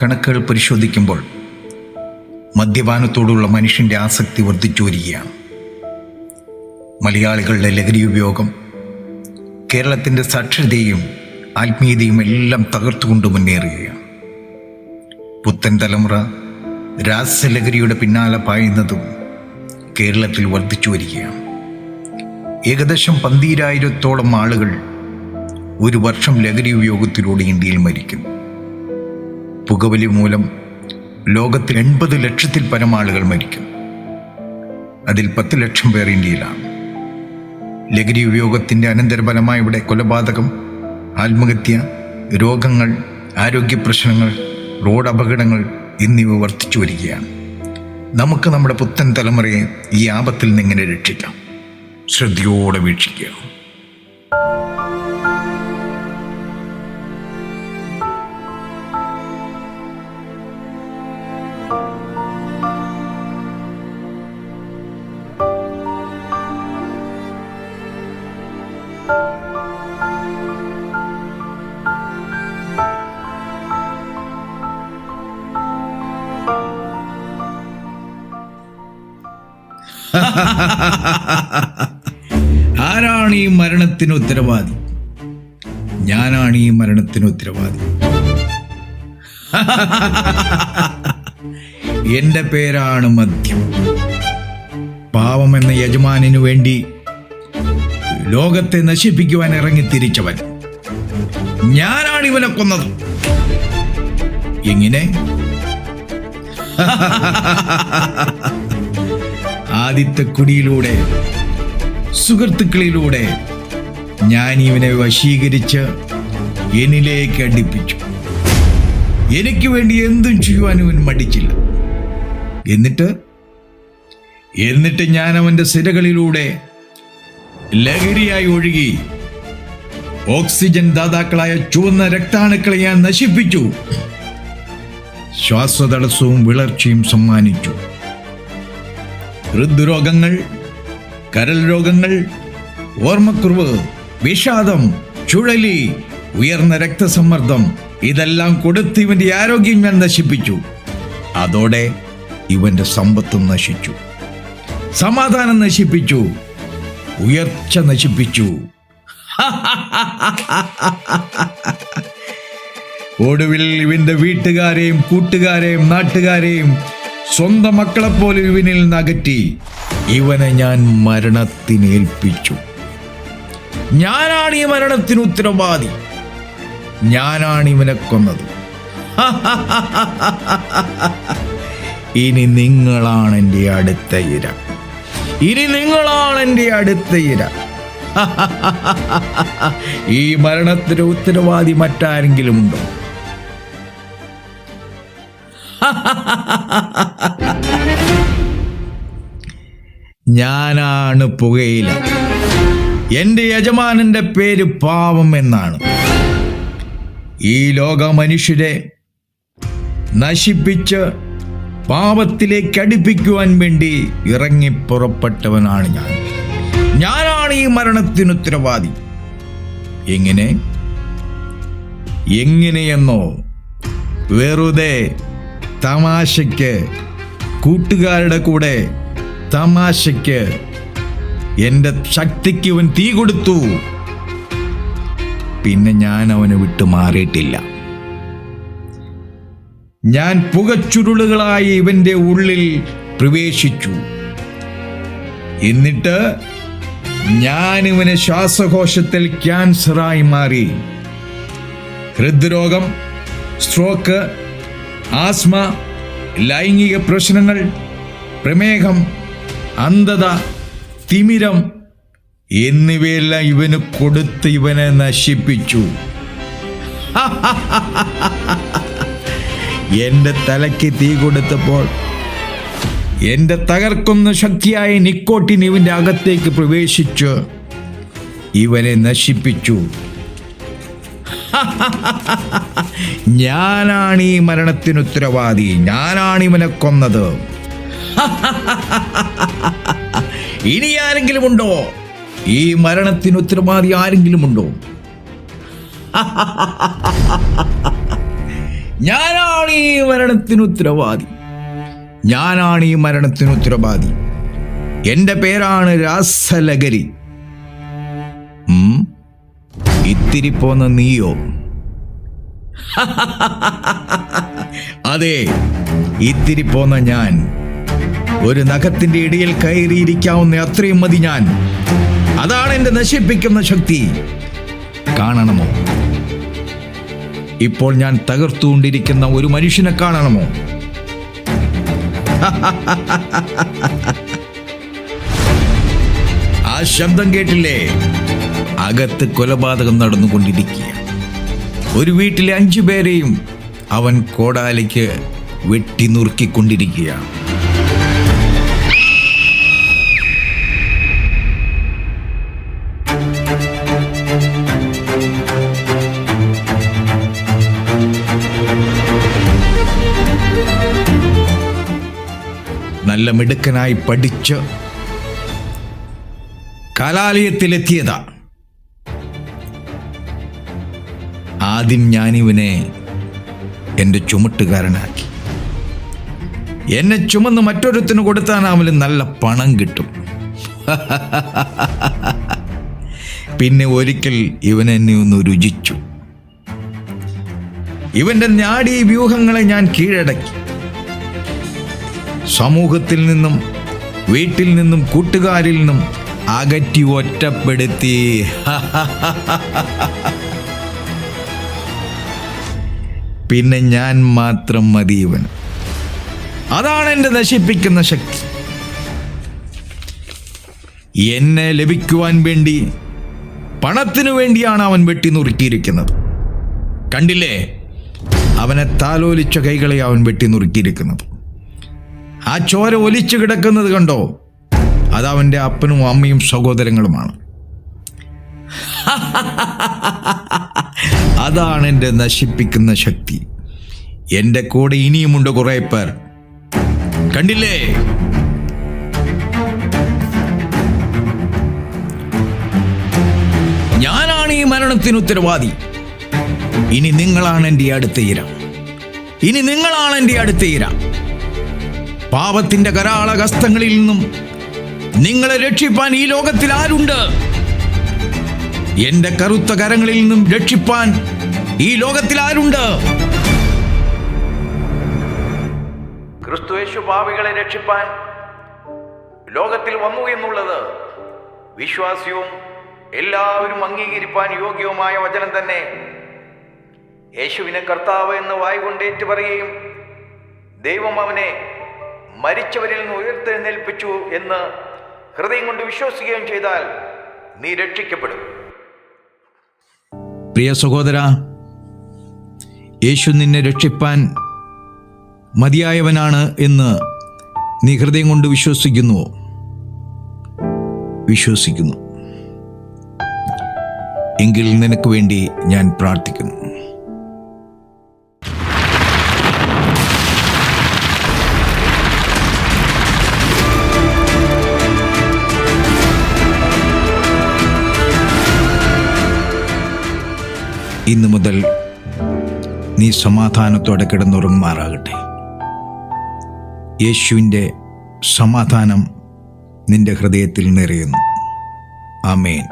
കണക്കുകൾ പരിശോധിക്കുമ്പോൾ മദ്യപാനത്തോടുള്ള മനുഷ്യൻ്റെ ആസക്തി വർദ്ധിച്ചു വരികയാണ്. മലയാളികളുടെ ലഹരി ഉപയോഗം കേരളത്തിൻ്റെ സാക്ഷരതയും ആത്മീയതയും എല്ലാം തകർത്തുകൊണ്ട് മുന്നേറുകയാണ്. പുത്തൻ തലമുറ രാസലഹരിയുടെ പിന്നാലെ പായുന്നതും കേരളത്തിൽ വർദ്ധിച്ചു വരികയാണ്. ഏകദേശം 12,000-ഓളം ആളുകൾ ഒരു വർഷം ലഹരി ഉപയോഗത്തിലൂടെ ഇന്ത്യയിൽ മരിക്കുന്നു. പുകവലി മൂലം ലോകത്തിൽ 80 ലക്ഷത്തിൽ പരം ആളുകൾ മരിക്കുന്നു. അതിൽ 10 ലക്ഷം പേർ ഇന്ത്യയിലാണ്. ലഹരി ഉപയോഗത്തിൻ്റെ അനന്തരഫലമായി ഇവിടെ കൊലപാതകം, ആത്മഹത്യ, രോഗങ്ങൾ, ആരോഗ്യ പ്രശ്നങ്ങൾ, റോഡ് അപകടങ്ങൾ എന്നിവ വർദ്ധിച്ചു വരികയാണ്. നമുക്ക് നമ്മുടെ പുത്തൻ തലമുറയെ ഈ ആപത്തിൽ നിന്ന് എങ്ങനെ രക്ഷിക്കാം? ശ്രദ്ധയോടെ വീക്ഷിക്കുക. ആരാണ് ഈ മരണത്തിന് ഉത്തരവാദി? ഞാനാണ് ഈ മരണത്തിന് ഉത്തരവാദി. എന്റെ പേരാണ് മദ്യം. പാവം എന്ന യജമാനു വേണ്ടി ലോകത്തെ നശിപ്പിക്കുവാൻ ഇറങ്ങിത്തിരിച്ചവൻ. ഞാനാണ് ഇവനെ കൊന്നത്. എങ്ങനെ? ആദ്യത്തെ കുടിയിലൂടെ, സുഹൃത്തുക്കളിലൂടെ ഞാൻ ഇവനെ വശീകരിച്ച് എന്നിലേക്ക് അടുപ്പിച്ചു. എനിക്ക് വേണ്ടി എന്തും ചെയ്യുവാൻ ഇവൻ മടിച്ചില്ല. എന്നിട്ട് ഞാൻ അവൻ്റെ സിരകളിലൂടെ ലഹരിയായി ഒഴുകി ഓക്സിജൻ ദാതാക്കളായ ചുവന്ന രക്താണുക്കളെ ഞാൻ നശിപ്പിച്ചു. ശ്വാസതടസ്സവും വിളർച്ചയും സമ്മാനിച്ചു. ഹൃദ്രോഗങ്ങൾ, കരൾ രോഗങ്ങൾ, ഓർമ്മക്കുറവ്, വിഷാദം, ചുഴലി, ഉയർന്ന രക്തസമ്മർദ്ദം ഇതെല്ലാം കൊടുത്ത് ഇവന്റെ ആരോഗ്യം ഞാൻ നശിപ്പിച്ചു. അതോടെ ഇവന്റെ സമ്പത്തും നശിച്ചു, സമാധാനം നശിപ്പിച്ചു, ഉയർച്ച നശിപ്പിച്ചു. ഒടുവിൽ ഇവന്റെ വീട്ടുകാരെയും കൂട്ടുകാരെയും നാട്ടുകാരെയും സ്വന്തം മക്കളെപ്പോലും ഇവനിൽ നിന്ന് അകറ്റി ഇവനെ ഞാൻ മരണത്തിന് ഏൽപ്പിച്ചു. ഞാനാണ് ഈ മരണത്തിന് ഉത്തരവാദി. ഞാനാണ് ഇവനെ കൊന്നത്. ഇനി നിങ്ങളാണ് എൻ്റെ അടുത്ത ഇര. ഈ മരണത്തിന് ഉത്തരവാദി മറ്റാരെങ്കിലും ഉണ്ടോ? ഞാനാണ് പുകയില. എൻ്റെ യജമാനന്റെ പേര് പാവം എന്നാണ്. ഈ ലോക മനുഷ്യരെ നശിപ്പിച്ച് പാപത്തിലേക്ക് അടുപ്പിക്കുവാൻ വേണ്ടി ഇറങ്ങി പുറപ്പെട്ടവനാണ് ഞാൻ. ഞാനാണ് ഈ മരണത്തിന് ഉത്തരവാദി. എങ്ങനെയെന്നോ? വെറുതെ തമാശയ്ക്ക്, കൂട്ടുകാരുടെ കൂടെ തമാശയ്ക്ക് എൻ്റെ ശക്തിക്ക് ഇവൻ തീ കൊടുത്തു. പിന്നെ ഞാൻ അവനെ വിട്ടു മാറിയിട്ടില്ല. ഞാൻ പുകച്ചുരുളുകളായി ഇവന്റെ ഉള്ളിൽ പ്രവേശിച്ചു. എന്നിട്ട് ഞാൻ ഇവനെ ശ്വാസകോശത്തിൽ ക്യാൻസറായി മാറി. ഹൃദ്രോഗം, സ്ട്രോക്ക്, ആസ്മ, ലൈംഗിക പ്രശ്നങ്ങൾ, പ്രമേഹം, അന്ധത, തിമിരം എന്നിവയെല്ലാം ഇവന് കൊടുത്ത് ഇവനെ നശിപ്പിച്ചു. എൻ്റെ തലയ്ക്ക് തീ കൊടുത്തപ്പോൾ എൻ്റെ തകർക്കുന്ന ശക്തിയായ നിക്കോട്ടിൻ ഇവൻ്റെ അകത്തേക്ക് പ്രവേശിച്ച് ഇവനെ നശിപ്പിച്ചു. ഞാനാണ് ഈ മരണത്തിന് ഉത്തരവാദി. ഞാനാണ് ഇവനെ കൊന്നത്. ഇനി ആരെങ്കിലും ഉണ്ടോ? ഈ മരണത്തിന് ഉത്തരവാദി ആരെങ്കിലും ഉണ്ടോ? ഞാനാണ് ഈ മരണത്തിന് ഉത്തരവാദി. ഞാനാണ് ഈ മരണത്തിന് ഉത്തരവാദി. എൻ്റെ പേരാണ് രാസലഹരി. ഇത്തിരി പോന്ന നീയോ? അതെ, ഇത്തിരി പോന്ന ഞാൻ. ഒരു നഖത്തിന്റെ ഇടയിൽ കയറിയിരിക്കാവുന്ന അത്രയും മതി ഞാൻ. അതാണ് എന്റെ നശിപ്പിക്കുന്ന ശക്തി. കാണണമോ? ഇപ്പോൾ ഞാൻ തകർത്തുകൊണ്ടിരിക്കുന്ന ഒരു മനുഷ്യനെ കാണണമോ? ആ ശബ്ദം കേട്ടില്ലേ? അകത്ത് കൊലപാതകം നടന്നുകൊണ്ടിരിക്കുക. ഒരു വീട്ടിലെ 5 പേരെയും അവൻ കോടാലിക്ക് വെട്ടി നുറുക്കിക്കൊണ്ടിരിക്കുകയാണ്. നല്ല മിടുക്കനായി പഠിച്ച് കലാലയത്തിലെത്തിയതാ. ആദ്യം ഞാനിവനെ എൻ്റെ ചുമട്ടുകാരനാക്കി. എന്നെ ചുമന്ന് മറ്റൊരുത്തിന് കൊടുത്താനാവിലും നല്ല പണം കിട്ടും. പിന്നെ ഒരിക്കൽ ഇവൻ എന്നെ ഒന്ന് രുചിച്ചു. ഇവന്റെ നാഡീ വ്യൂഹങ്ങളെ ഞാൻ കീഴടക്കി. സമൂഹത്തിൽ നിന്നും, വീട്ടിൽ നിന്നും, കൂട്ടുകാരിൽ നിന്നും അകറ്റി ഒറ്റപ്പെടുത്തി. പിന്നെ ഞാൻ മാത്രം മതി ഇവൻ. അതാണ് എൻ്റെ നശിപ്പിക്കുന്ന ശക്തി. എന്നെ ലഭിക്കുവാൻ വേണ്ടി, പണത്തിനു വേണ്ടിയാണ് അവൻ വെട്ടി നുറുക്കിയിരിക്കുന്നത്. കണ്ടില്ലേ? അവനെ താലോലിച്ച കൈകളെ അവൻ വെട്ടി നുറുക്കിയിരിക്കുന്നത്. ആ ചോര ഒലിച്ചു കിടക്കുന്നത് കണ്ടോ? അതവൻ്റെ അപ്പനും അമ്മയും സഹോദരങ്ങളുമാണ്. അതാണ് എൻ്റെ നശിപ്പിക്കുന്ന ശക്തി. എൻ്റെ കൂടെ ഇനിയുമുണ്ട് കുറെ പേർ. കണ്ടില്ലേ? ഞാനാണ് ഈ മരണത്തിന് ഉത്തരവാദി. ഇനി നിങ്ങളാണ് എൻ്റെ അടുത്ത ഇര. ഇനി നിങ്ങളാണ് എൻ്റെ അടുത്ത ഇര. പാപത്തിന്റെ കരാളഹസ്തങ്ങളിൽ നിന്നും നിങ്ങളെ രക്ഷിപ്പാൻ ഈ ലോകത്തിൽ ആരുണ്ട്? എന്റെ കറുത്ത കരങ്ങളിൽ നിന്നും രക്ഷിപ്പാൻ ഈ ലോകത്തിൽ ആരുണ്ട്? ക്രിസ്തുയേശു പാപികളെ രക്ഷിപ്പാൻ ലോകത്തിൽ വന്നു എന്നുള്ളത് വിശ്വാസ്യവും എല്ലാവരും അംഗീകരിപ്പാൻ യോഗ്യവുമായ വചനം തന്നെ. യേശുവിനെ കർത്താവ് എന്ന് വായ്കൊണ്ട് ഏറ്റുപറയുകയും ദൈവം അവനെ മരിച്ചവരിൽ നിന്ന് ഉയർത്തെഴുന്നേൽപ്പിച്ചു എന്ന് ഹൃദയം കൊണ്ട് വിശ്വസിക്കുകയും ചെയ്താൽ നീ രക്ഷിക്കപ്പെടും. പ്രിയ സഹോദര, യേശു നിന്നെ രക്ഷിപ്പാൻ മതിയായവനാണ് എന്ന് നീ ഹൃദയം കൊണ്ട് വിശ്വസിക്കുന്നുവോ? വിശ്വസിക്കുന്നു എങ്കിൽ നിനക്ക് വേണ്ടി ഞാൻ പ്രാർത്ഥിക്കുന്നു. ഇന്നു മുതൽ നീ സമാധാനത്തോടെ കിടന്നുറങ്ങുമാറാകട്ടെ. യേശുവിൻ്റെ സമാധാനം നിന്റെ ഹൃദയത്തിൽ നിറയുന്നു. ആമേൻ.